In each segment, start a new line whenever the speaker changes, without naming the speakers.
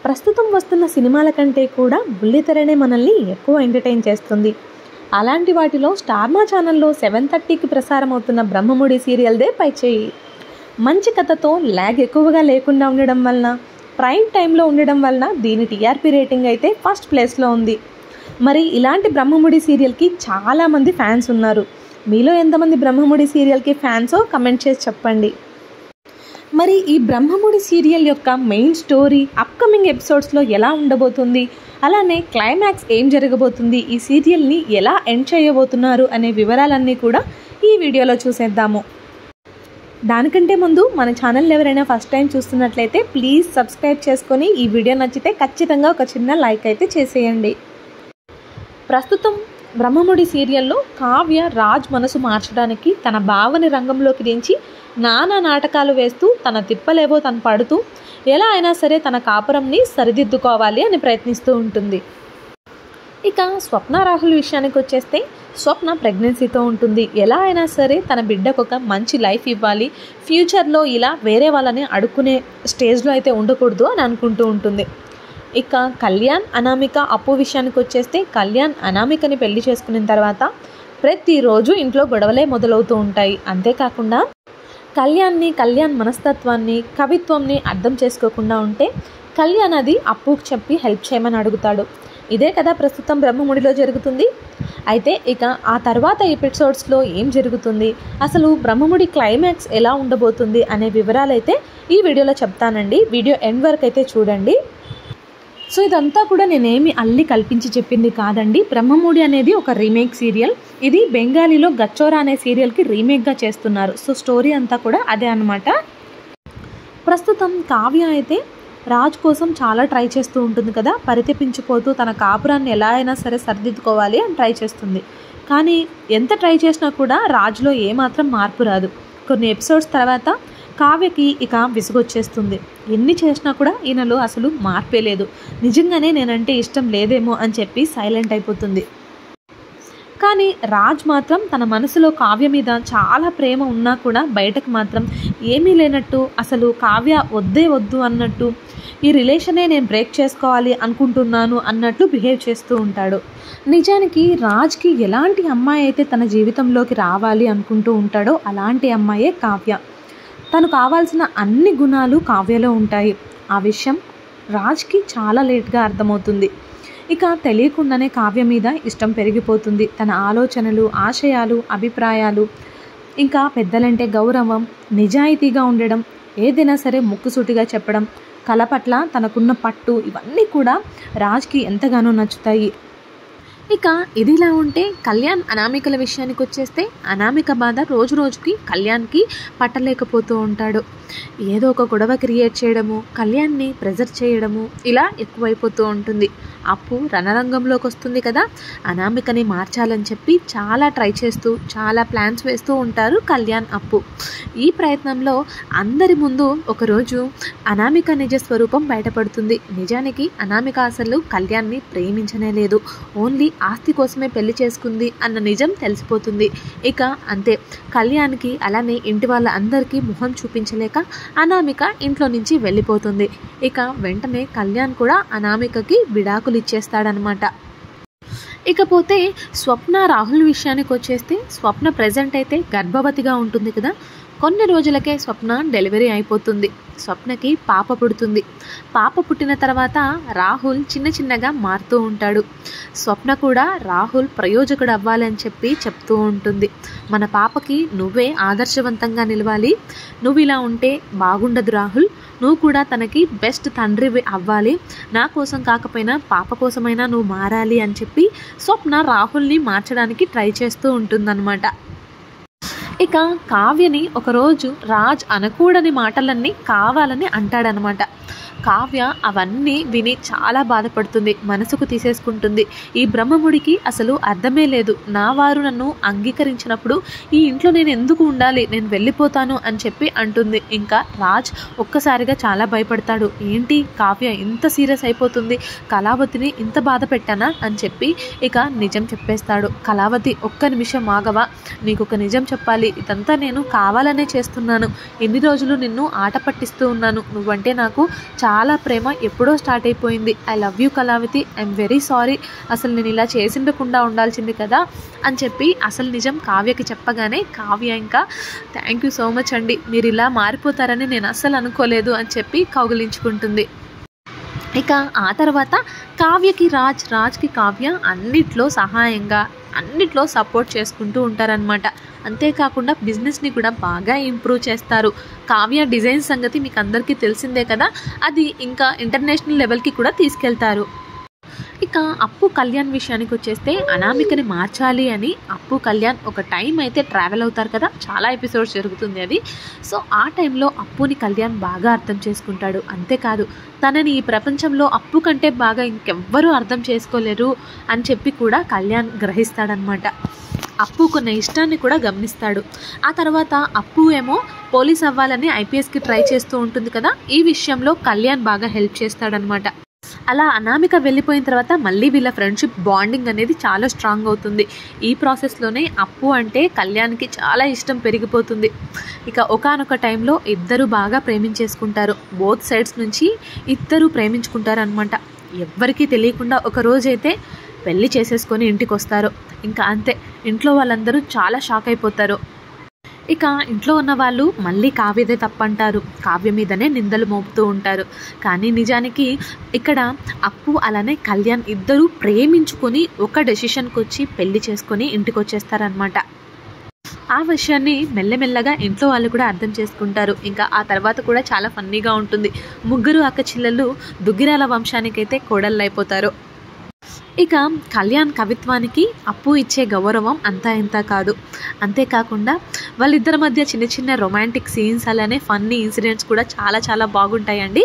ప్రస్తుతం వస్తున్న సినిమాల కంటే కూడా బుల్లితెరనే మనల్ని ఎక్కువ ఎంటర్టైన్ చేస్తుంది. అలాంటి వాటిలో స్టార్ మా ఛానల్లో 7:30కి ప్రసారం అవుతున్న బ్రహ్మముడి సీరియల్దే పైచేయి. మంచి కథతో ల్యాగ్ ఎక్కువగా లేకుండా ఉండడం వలన, ప్రైమ్ టైంలో ఉండడం వలన దీని టీఆర్పీ రేటింగ్ అయితే ఫస్ట్ ప్లేస్లో ఉంది. మరి ఇలాంటి బ్రహ్మముడి సీరియల్కి చాలామంది ఫ్యాన్స్ ఉన్నారు. మీలో ఎంతమంది బ్రహ్మముడి సీరియల్కి ఫ్యాన్సో కమెంట్ చేసి చెప్పండి. మరి ఈ బ్రహ్మముడి సీరియల్ యొక్క మెయిన్ స్టోరీ అప్కమింగ్ ఎపిసోడ్స్లో ఎలా ఉండబోతుంది, అలానే క్లైమాక్స్ ఏం జరగబోతుంది, ఈ సీరియల్ని ఎలా ఎండ్ చేయబోతున్నారు అనే వివరాలన్నీ కూడా ఈ వీడియోలో చూసేద్దాము. దానికంటే ముందు మన ఛానల్ ఎవరైనా ఫస్ట్ టైం చూస్తున్నట్లయితే ప్లీజ్ సబ్స్క్రైబ్ చేసుకొని ఈ వీడియో నచ్చితే ఖచ్చితంగా ఒక చిన్న లైక్ అయితే చేసేయండి. ప్రస్తుతం బ్రహ్మముడి సీరియల్లో కావ్య రాజ్ మనసు మార్చడానికి తన భావని రంగంలోకి దించి నానా నాటకాలు వేస్తూ తన తిప్పలేవో తను పడుతూ ఎలా అయినా సరే తన కాపురంని సరిదిద్దుకోవాలి అని ప్రయత్నిస్తూ ఉంటుంది. ఇక స్వప్న రాహుల్ విషయానికి వచ్చేస్తే స్వప్న ప్రెగ్నెన్సీతో ఉంటుంది. ఎలా అయినా సరే తన బిడ్డకు ఒక మంచి లైఫ్ ఇవ్వాలి, ఫ్యూచర్లో ఇలా వేరే వాళ్ళని అడుక్కునే స్టేజ్లో అయితే ఉండకూడదు అని అనుకుంటూ ఉంటుంది. ఇక కళ్యాణ్ అనామిక అప్పు విషయానికి వచ్చేస్తే కళ్యాణ్ అనామికని పెళ్లి చేసుకున్న తర్వాత ప్రతిరోజు ఇంట్లో గొడవలే మొదలవుతూ ఉంటాయి. అంతేకాకుండా కళ్యాణ్ మనస్తత్వాన్ని, కవిత్వంని అర్థం చేసుకోకుండా ఉంటే కళ్యాణ్ అది అప్పుకు చెప్పి హెల్ప్ చేయమని అడుగుతాడు. ఇదే కదా ప్రస్తుతం బ్రహ్మముడిలో జరుగుతుంది. అయితే ఇక ఆ తర్వాత ఎపిసోడ్స్లో ఏం జరుగుతుంది, అసలు బ్రహ్మముడి క్లైమాక్స్ ఎలా ఉండబోతుంది అనే వివరాలైతే ఈ వీడియోలో చెప్తానండి. వీడియో ఎండ్ వరకు అయితే చూడండి. సో ఇదంతా కూడా నేనేమి అల్లి కల్పించి చెప్పింది కాదండి. బ్రహ్మముడి అనేది ఒక రీమేక్ సీరియల్. ఇది బెంగాలీలో గచ్చోరా అనే సీరియల్కి రీమేక్గా చేస్తున్నారు. సో స్టోరీ అంతా కూడా అదే అనమాట. ప్రస్తుతం కావ్య అయితే రాజ్ కోసం చాలా ట్రై చేస్తూ ఉంటుంది కదా, పరితపించిపోతూ తన కాపురాన్ని ఎలా అయినా సరే సరిదిద్దుకోవాలి అని ట్రై చేస్తుంది. కానీ ఎంత ట్రై చేసినా కూడా రాజ్లో ఏమాత్రం మార్పు రాదు. కొన్ని ఎపిసోడ్స్ తర్వాత కావ్యకి ఇక విసుగొచ్చేస్తుంది. ఎన్ని చేసినా కూడా ఈయనలో అసలు మార్పే లేదు, నిజంగానే నేనంటే ఇష్టం లేదేమో అని చెప్పి సైలెంట్ అయిపోతుంది. కానీ రాజ్ మాత్రం తన మనసులో కావ్య మీద చాలా ప్రేమ ఉన్నా కూడా బయటకు మాత్రం ఏమీ లేనట్టు, అసలు కావ్య వద్దే వద్దు అన్నట్టు, ఈ రిలేషనే నేను బ్రేక్ చేసుకోవాలి అనుకుంటున్నాను అన్నట్టు బిహేవ్ చేస్తూ ఉంటాడు. నిజానికి రాజ్కి ఎలాంటి అమ్మాయి అయితే తన జీవితంలోకి రావాలి అనుకుంటూ ఉంటాడో అలాంటి అమ్మాయే కావ్య. తను కావాల్సిన అన్ని గుణాలు కావ్యలో ఉంటాయి. ఆ విషయం రాజ్కి చాలా లేట్గా అర్థమవుతుంది. ఇక తెలియకుండానే కావ్య మీద ఇష్టం పెరిగిపోతుంది. తన ఆలోచనలు, ఆశయాలు, అభిప్రాయాలు, ఇంకా పెద్దలంటే గౌరవం, నిజాయితీగా ఉండడం, ఏదైనా సరే ముక్కుసూటిగా చెప్పడం, కళ పట్ల తనకున్న పట్టు, ఇవన్నీ కూడా రాజ్కి ఎంతగానో నచ్చుతాయి. ఇక ఇదిలా ఉంటే కళ్యాణ్ అనామికల విషయానికి వచ్చేస్తే అనామిక బాధ రోజు రోజుకి కళ్యాణ్కి పట్టలేకపోతూ ఉంటాడు. ఏదో ఒక గొడవ క్రియేట్ చేయడము, కళ్యాణ్ని ప్రెజర్ చేయడము ఇలా ఎక్కువైపోతూ ఉంటుంది. అప్పు రణరంగంలోకి వస్తుంది కదా, అనామికని మార్చాలని చెప్పి చాలా ట్రై చేస్తూ చాలా ప్లాన్స్ వేస్తూ ఉంటారు కళ్యాణ్, అప్పు. ఈ ప్రయత్నంలో అందరి ముందు ఒకరోజు అనామిక నిజ స్వరూపం బయటపడుతుంది. నిజానికి అనామిక అసలు కళ్యాణ్ని ప్రేమించనే లేదు, ఓన్లీ ఆస్తి కోసమే పెళ్లి చేసుకుంది అన్న నిజం తెలిసిపోతుంది. ఇక అంతే, కళ్యాణ్కి అలానే ఇంటి వాళ్ళ అందరికీ మొహం చూపించలేక అనామిక ఇంట్లో నుంచి వెళ్ళిపోతుంది. ఇక వెంటనే కళ్యాణ్ కూడా అనామికకి విడాకులు ఇచ్చేస్తాడనమాట. ఇకపోతే స్వప్న రాహుల్ విషయానికి వచ్చేస్తే స్వప్న ప్రెజెంట్ అయితే గర్భవతిగా ఉంటుంది కదా. కొన్ని రోజులకే స్వప్న డెలివరీ అయిపోతుంది. స్వప్నకి పాప పుడుతుంది. పాప పుట్టిన తర్వాత రాహుల్ చిన్నగా మారుతూ ఉంటాడు. స్వప్న కూడా రాహుల్ ప్రయోజకుడు అవ్వాలని చెప్పి చెప్తూ ఉంటుంది. మన పాపకి నువ్వే ఆదర్శవంతంగా నిలవాలి, నువ్వు ఇలా ఉంటే బాగుండదు రాహుల్, నువ్వు కూడా తనకి బెస్ట్ తండ్రి అవ్వాలి, నా కోసం కాకపోయినా పాప కోసమైనా నువ్వు మారాలి అని చెప్పి స్వప్న రాహుల్ని మార్చడానికి ట్రై చేస్తూ ఉంటుందన్నమాట. ఇక కావ్యని ఒకరోజు రాజ్ అనకూడని మాటలన్నీ కావాలని అంటాడనమాట. కావ్య అవన్నీ విని చాలా బాధపడుతుంది, మనసుకు తీసేసుకుంటుంది. ఈ బ్రహ్మముడికి అసలు అర్థమే లేదు, నా వారు నన్ను అంగీకరించినప్పుడు ఈ ఇంట్లో నేను ఎందుకు ఉండాలి, నేను వెళ్ళిపోతాను అని చెప్పి అంటుంది. ఇంకా రాజ్ ఒక్కసారిగా చాలా భయపడతాడు. ఏంటి కావ్య ఇంత సీరియస్ అయిపోతుంది, కళావతిని ఇంత బాధ పెట్టానా అని చెప్పి ఇక నిజం చెప్పేస్తాడు. కళావతి ఒక్క నిమిషం ఆగవా, నీకు ఒక నిజం చెప్పాలి, ఇదంతా నేను కావాలనే చేస్తున్నాను, ఎన్ని రోజులు నిన్ను ఆట పట్టిస్తూ ఉన్నాను, నువ్వంటే నాకు చాలా చాలా ప్రేమ ఎప్పుడో స్టార్ట్ అయిపోయింది. I love you Kalavathi, I'm very sorry, అసలు నేను ఇలా చేసిండకుండా ఉండాల్సింది కదా అని చెప్పి అసలు నిజం కావ్యకి చెప్పగానే కావ్య ఇంకా థ్యాంక్ యూ సో మచ్ అండి, మీరు ఇలా మారిపోతారని నేను అస్సలు అనుకోలేదు అని చెప్పి కౌగిలించుకుంటుంది. ఇక ఆ తర్వాత కావ్యకి రాజ్కి కావ్య అన్నిట్లో సహాయంగా అన్నిట్లో సపోర్ట్ చేసుకుంటూ ఉంటారనమాట. అంతేకాకుండా బిజినెస్ని కూడా బాగా ఇంప్రూవ్ చేస్తారు. కావ్య డిజైన్ సంగతి మీకు అందరికీ తెలిసిందే కదా, అది ఇంకా ఇంటర్నేషనల్ లెవెల్కి కూడా తీసుకెళ్తారు. ఇక అప్పు కళ్యాణ్ విషయానికి వచ్చేస్తే అనామికని మార్చాలి అని అప్పు కళ్యాణ్ ఒక టైం అయితే ట్రావెల్ అవుతారు కదా, చాలా ఎపిసోడ్స్ జరుగుతుంది అది. సో ఆ టైంలో అప్పుని కళ్యాణ్ బాగా అర్థం చేసుకుంటాడు. అంతేకాదు తనని ఈ ప్రపంచంలో అప్పు కంటే బాగా ఇంకెవ్వరూ అర్థం చేసుకోలేరు అని చెప్పి కూడా కళ్యాణ్ గ్రహిస్తాడనమాట. అప్పు కొన్న ఇష్టాన్ని కూడా గమనిస్తాడు. ఆ తర్వాత అప్పు ఏమో పోలీస్ అవ్వాలని ఐపీఎస్కి ట్రై చేస్తూ ఉంటుంది కదా, ఈ విషయంలో కళ్యాణ్ బాగా హెల్ప్ చేస్తాడనమాట. అలా అనామిక వెళ్ళిపోయిన తర్వాత మళ్ళీ వీళ్ళ ఫ్రెండ్షిప్ బాండింగ్ అనేది చాలా స్ట్రాంగ్ అవుతుంది. ఈ ప్రాసెస్లోనే అప్పు అంటే కళ్యాణ్కి చాలా ఇష్టం పెరిగిపోతుంది. ఇక ఒకానొక టైంలో ఇద్దరు బాగా ప్రేమించేసుకుంటారు. బోత్ సైడ్స్ నుంచి ఇద్దరు ప్రేమించుకుంటారు అనమాట. ఎవ్వరికీ తెలియకుండా ఒక రోజైతే పెళ్లి చేసేసుకొని ఇంటికి వస్తారు. ఇంకా అంతే, ఇంట్లో వాళ్ళందరూ చాలా షాక్ అయిపోతారు. ఇక ఇంట్లో ఉన్న వాళ్ళు మళ్ళీ కావ్యదే తప్పంటారు, కావ్య మీదనే నిందలు మోపుతూ ఉంటారు. కానీ నిజానికి ఇక్కడ అప్పు అలానే కళ్యాణ్ ఇద్దరూ ప్రేమించుకొని ఒక డెసిషన్కి వచ్చి పెళ్లి చేసుకొని ఇంటికి వచ్చేస్తారనమాట. ఆ విషయాన్ని మెల్లమెల్లగా ఇంట్లో వాళ్ళు కూడా అర్థం చేసుకుంటారు. ఇంకా ఆ తర్వాత కూడా చాలా ఫన్నీగా ఉంటుంది. ముగ్గురు అక్క చెల్లెళ్ళు దుగ్గిరాల వంశానికైతే కోడళ్ళు అయిపోతారు. ఇక కళ్యాణ్ కవిత్వానికి అప్పు ఇచ్చే గౌరవం అంతా ఇంత కాదు. అంతేకాకుండా వాళ్ళిద్దరి మధ్య చిన్న చిన్న రొమాంటిక్ సీన్స్ అలానే ఫన్నీ ఇన్సిడెంట్స్ కూడా చాలా చాలా బాగుంటాయండి.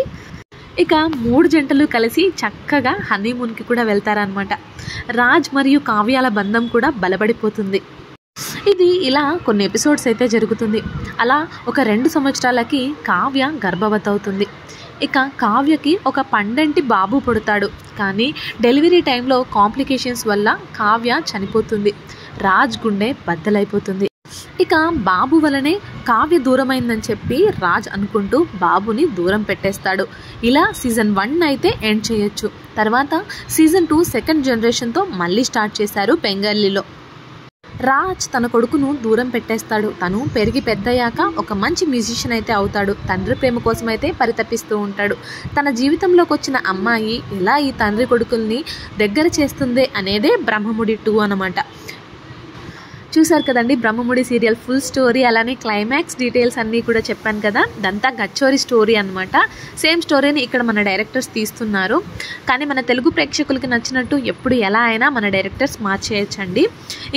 ఇక 3 జంటలు కలిసి చక్కగా హనీమూన్కి కూడా వెళ్తారనమాట. రాజ్ మరియు కావ్యాల బంధం కూడా బలపడిపోతుంది. ఇది ఇలా కొన్ని ఎపిసోడ్స్ అయితే జరుగుతుంది. అలా ఒక 2 సంవత్సరాలకి కావ్య గర్భవతి అవుతుంది. ఇక కావ్యకి ఒక పండంటి బాబు పుడతాడు. కానీ డెలివరీ టైంలో కాంప్లికేషన్స్ వల్ల కావ్య చనిపోతుంది. రాజ్ గుండె బద్దలైపోతుంది. ఇక బాబు వలనే కావ్య దూరమైందని చెప్పి రాజ్ అనుకుంటూ బాబుని దూరం పెట్టేస్తాడు. ఇలా సీజన్ 1 అయితే ఎండ్ చేయొచ్చు. తర్వాత సీజన్ 2 సెకండ్ జనరేషన్తో మళ్ళీ స్టార్ట్ చేశారు బెంగాలీలో. రాజ్ తన కొడుకును దూరం పెట్టేస్తాడు. తను పెరిగి పెద్దయ్యాక ఒక మంచి మ్యూజిషియన్ అయితే అవుతాడు. తండ్రి ప్రేమ కోసం అయితే పరితపిస్తూ ఉంటాడు. తన జీవితంలోకి వచ్చిన అమ్మాయి ఎలా ఈ తండ్రి కొడుకుల్ని దగ్గర చేస్తుంది అనేదే బ్రహ్మముడి 2 అన్నమాట. చూసారు కదండి బ్రహ్మముడి సీరియల్ ఫుల్ స్టోరీ, అలానే క్లైమాక్స్ డీటెయిల్స్ అన్నీ కూడా చెప్పాను కదా. ఇదంతా గచ్చోరి స్టోరీ అనమాట. సేమ్ స్టోరీని ఇక్కడ మన డైరెక్టర్స్ తీస్తున్నారు. కానీ మన తెలుగు ప్రేక్షకులకి నచ్చినట్టు ఎప్పుడు ఎలా అయినా మన డైరెక్టర్స్ మార్చేయచ్చండి.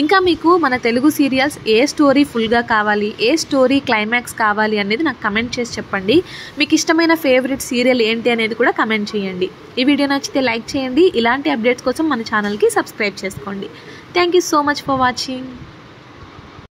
ఇంకా మీకు మన తెలుగు సీరియల్స్ ఏ స్టోరీ ఫుల్గా కావాలి, ఏ స్టోరీ క్లైమాక్స్ కావాలి అనేది నాకు కమెంట్ చేసి చెప్పండి. మీకు ఇష్టమైన ఫేవరెట్ సీరియల్ ఏంటి అనేది కూడా కమెంట్ చేయండి. ఈ వీడియో నచ్చితే లైక్ చేయండి. ఇలాంటి అప్డేట్స్ కోసం మన ఛానల్కి సబ్స్క్రైబ్ చేసుకోండి. Thank you so much for watching.